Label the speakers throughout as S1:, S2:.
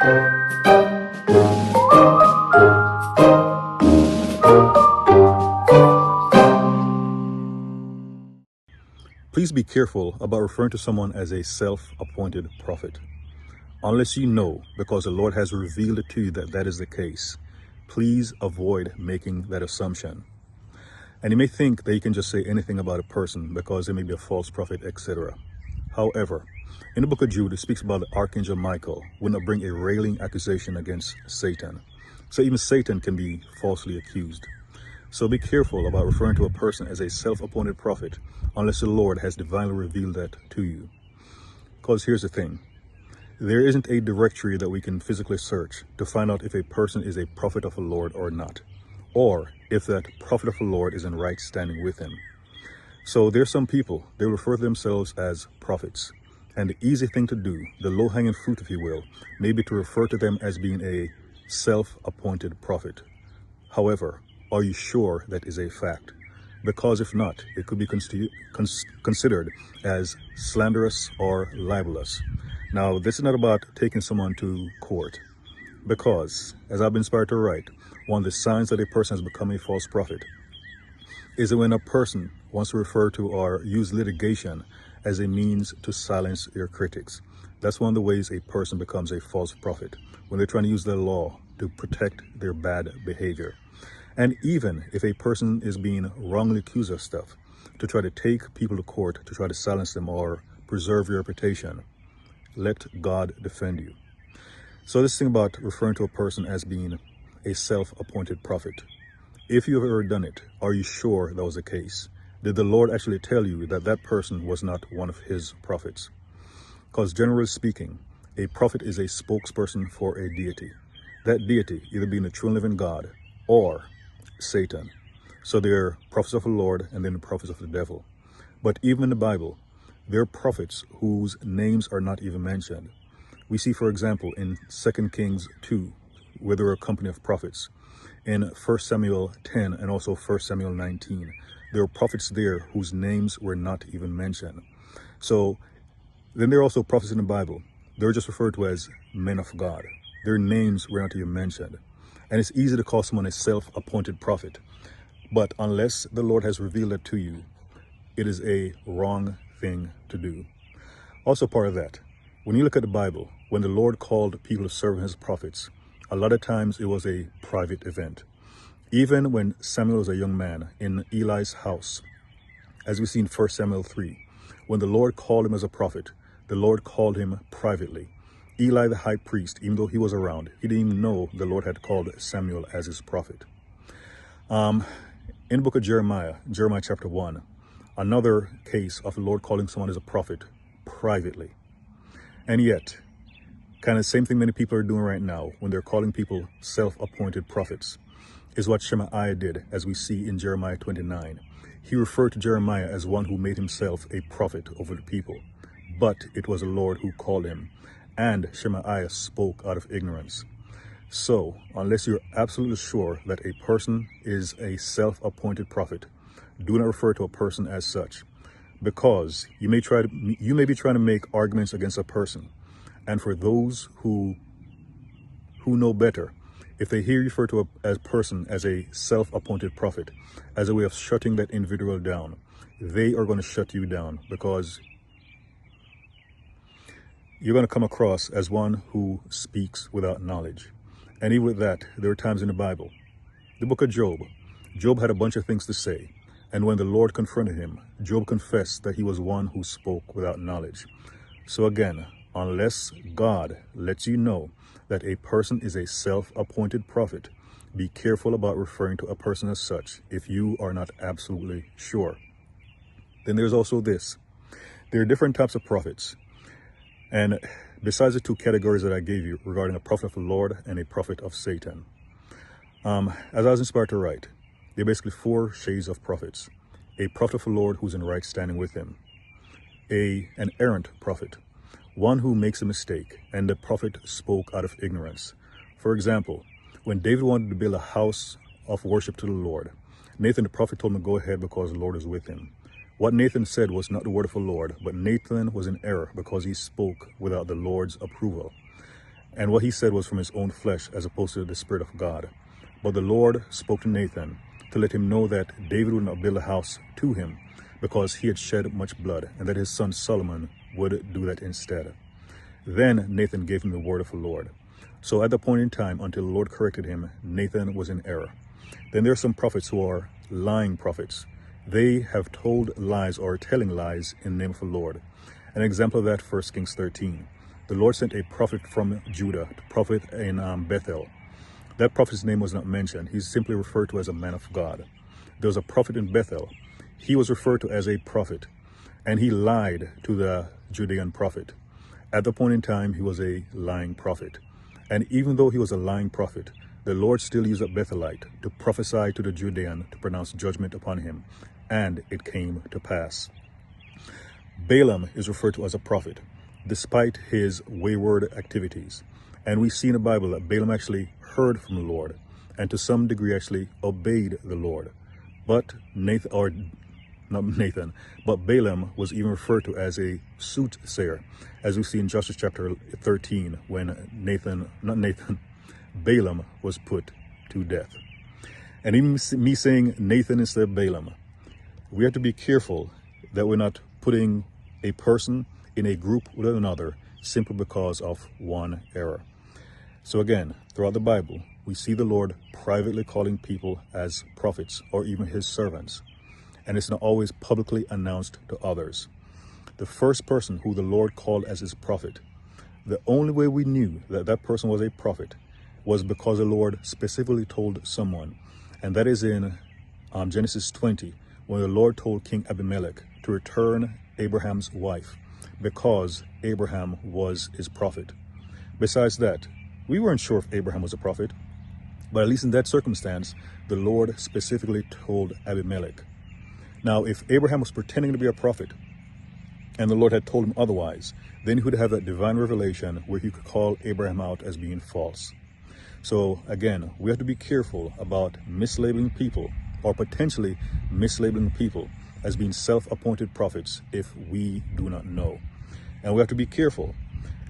S1: Please be careful about referring to someone as a self-appointed prophet. Unless you know, because the Lord has revealed it to you that that is the case, please avoid making that assumption. And you may think that you can just say anything about a person because they may be a false prophet, etc. However, in the book of Jude, it speaks about the archangel Michael will not bring a railing accusation against Satan. So even Satan can be falsely accused. So be careful about referring to a person as a self-appointed prophet unless the Lord has divinely revealed that to you. Because here's the thing. There isn't a directory that we can physically search to find out if a person is a prophet of the Lord or not, or if that prophet of the Lord is in right standing with him. So there's some people, they refer to themselves as prophets. And the easy thing to do, the low-hanging fruit, if you will, may be to refer to them as being a self-appointed prophet. However, are you sure that is a fact? Because if not, it could be considered as slanderous or libelous. Now, this is not about taking someone to court, because, as I've been inspired to write, one of the signs that a person has become a false prophet is that when a person wants to refer to or use litigation as a means to silence their critics. That's one of the ways a person becomes a false prophet, when they're trying to use the law to protect their bad behavior. And even if a person is being wrongly accused of stuff, to try to take people to court, to try to silence them or preserve your reputation, let God defend you. So this thing about referring to a person as being a self-appointed prophet, if you have ever done it, are you sure that was the case? Did the Lord actually tell you that that person was not one of his prophets? Because generally speaking, a prophet is a spokesperson for a deity. That deity either being the true and living God or Satan. So they're prophets of the Lord and then the prophets of the devil. But even in the Bible, there are prophets whose names are not even mentioned. We see, for example, in 2 Kings 2, where there were a company of prophets. In 1 Samuel 10 and also 1 Samuel 19, there were prophets there whose names were not even mentioned. So then there are also prophets in the Bible. They're just referred to as men of God. Their names were not even mentioned. And it's easy to call someone a self-appointed prophet. But unless the Lord has revealed it to you, it is a wrong thing to do. Also part of that, when you look at the Bible, when the Lord called people to serve him as prophets, a lot of times it was a private event. Even when Samuel was a young man in Eli's house, as we see in 1 Samuel 3, when the Lord called him as a prophet, the Lord called him privately. Eli the high priest, even though he was around, he didn't even know the Lord had called Samuel as his prophet. In the book of Jeremiah chapter 1, another case of the Lord calling someone as a prophet privately. And yet, kind of the same thing many people are doing right now when they're calling people self-appointed prophets is what Shemaiah did, as we see in Jeremiah 29. He referred to Jeremiah as one who made himself a prophet over the people, but it was the Lord who called him, and Shemaiah spoke out of ignorance. So, unless you're absolutely sure that a person is a self-appointed prophet, do not refer to a person as such, because you may be trying to make arguments against a person, and for those who know better, if they hear you refer to a person as a self-appointed prophet, as a way of shutting that individual down, they are going to shut you down, because you're going to come across as one who speaks without knowledge. And even with that, there are times in the Bible, the book of Job had a bunch of things to say. And when the Lord confronted him, Job confessed that he was one who spoke without knowledge. So again, unless God lets you know that a person is a self-appointed prophet, be careful about referring to a person as such if you are not absolutely sure. Then there's also this. There are different types of prophets. And besides the two categories that I gave you regarding a prophet of the Lord and a prophet of Satan, as I was inspired to write, there are basically four shades of prophets. A prophet of the Lord who's in right standing with him. An errant prophet, one who makes a mistake and the prophet spoke out of ignorance. For example, when David wanted to build a house of worship to the Lord, Nathan the prophet told him to go ahead because the Lord is with him. What Nathan said was not the word of the Lord, but Nathan was in error because he spoke without the Lord's approval. And what he said was from his own flesh as opposed to the Spirit of God. But the Lord spoke to Nathan to let him know that David would not build a house to him because he had shed much blood, and that his son Solomon would do that instead. Then Nathan gave him the word of the Lord. So at the point in time, until the Lord corrected him, Nathan was in error. Then there are some prophets who are lying prophets. They have told lies or are telling lies in the name of the Lord. An example of that, 1 Kings 13. The Lord sent a prophet from Judah to prophet in Bethel. That prophet's name was not mentioned. He's simply referred to as a man of God. There was a prophet in Bethel. He was referred to as a prophet, and he lied to the Judean prophet. At the point in time, he was a lying prophet. And even though he was a lying prophet, the Lord still used a Bethelite to prophesy to the Judean to pronounce judgment upon him, and it came to pass. Balaam is referred to as a prophet, despite his wayward activities. And we see in the Bible that Balaam actually heard from the Lord, and to some degree actually obeyed the Lord. But Balaam was even referred to as a soothsayer, as we see in Joshua chapter 13, when Balaam was put to death. And even me saying Nathan instead of Balaam, we have to be careful that we're not putting a person in a group with another simply because of one error. So again, throughout the Bible, we see the Lord privately calling people as prophets or even his servants. And it's not always publicly announced to others. The first person who the Lord called as his prophet, the only way we knew that that person was a prophet was because the Lord specifically told someone. And that is in Genesis 20, when the Lord told King Abimelech to return Abraham's wife because Abraham was his prophet. Besides that, we weren't sure if Abraham was a prophet, but at least in that circumstance, the Lord specifically told Abimelech. Now, if Abraham was pretending to be a prophet and the Lord had told him otherwise, then he would have that divine revelation where he could call Abraham out as being false. So again, we have to be careful about mislabeling people or potentially mislabeling people as being self-appointed prophets if we do not know. And we have to be careful,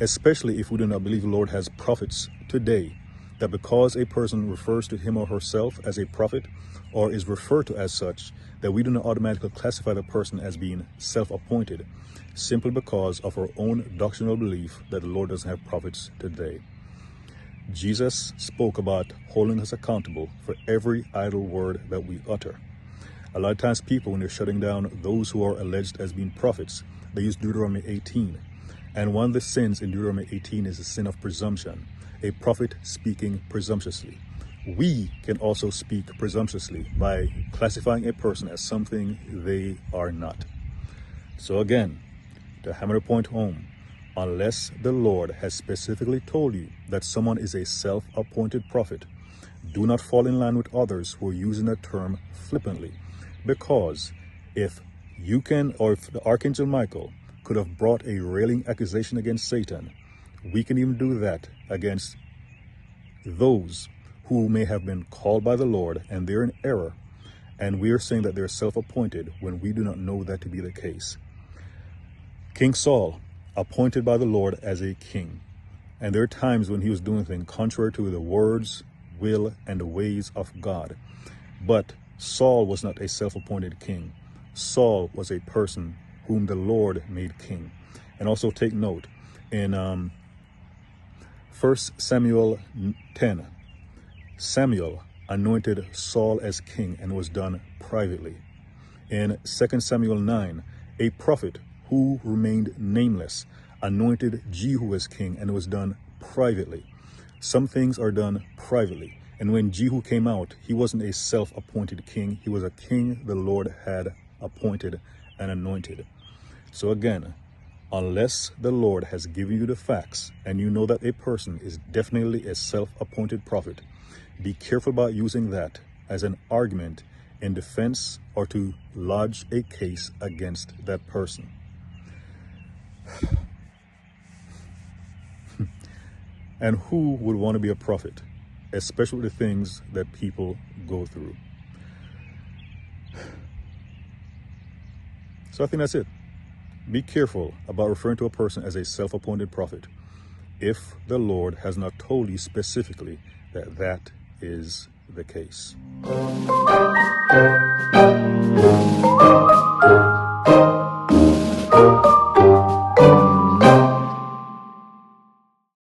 S1: especially if we do not believe the Lord has prophets today, that because a person refers to him or herself as a prophet or is referred to as such, that we do not automatically classify the person as being self-appointed simply because of our own doctrinal belief that the Lord doesn't have prophets today. Jesus spoke about holding us accountable for every idle word that we utter. A lot of times people, when they're shutting down those who are alleged as being prophets, they use Deuteronomy 18. And one of the sins in Deuteronomy 18 is the sin of presumption, a prophet speaking presumptuously. We can also speak presumptuously by classifying a person as something they are not. So again, to hammer the point home, unless the Lord has specifically told you that someone is a self-appointed prophet, do not fall in line with others who are using that term flippantly. Because if you can, or if the Archangel Michael could have brought a railing accusation against Satan, we can even do that against those who may have been called by the Lord and they're in error, and we are saying that they're self-appointed when we do not know that to be the case. King Saul, appointed by the Lord as a king, and there are times when he was doing things contrary to the words, will, and the ways of God. But Saul was not a self-appointed king. Saul was a person whom the Lord made king. And also take note, in 1 Samuel 10, Samuel anointed Saul as king and was done privately. In 2 Samuel 9, a prophet who remained nameless anointed Jehu as king and was done privately. Some things are done privately. And when Jehu came out, he wasn't a self-appointed king. He was a king the Lord had appointed and anointed. So again, unless the Lord has given you the facts and you know that a person is definitely a self-appointed prophet, be careful about using that as an argument in defense or to lodge a case against that person. And who would want to be a prophet, especially the things that people go through? So I think that's it. Be careful about referring to a person as a self-appointed prophet. if the Lord has not told you specifically that that is the case.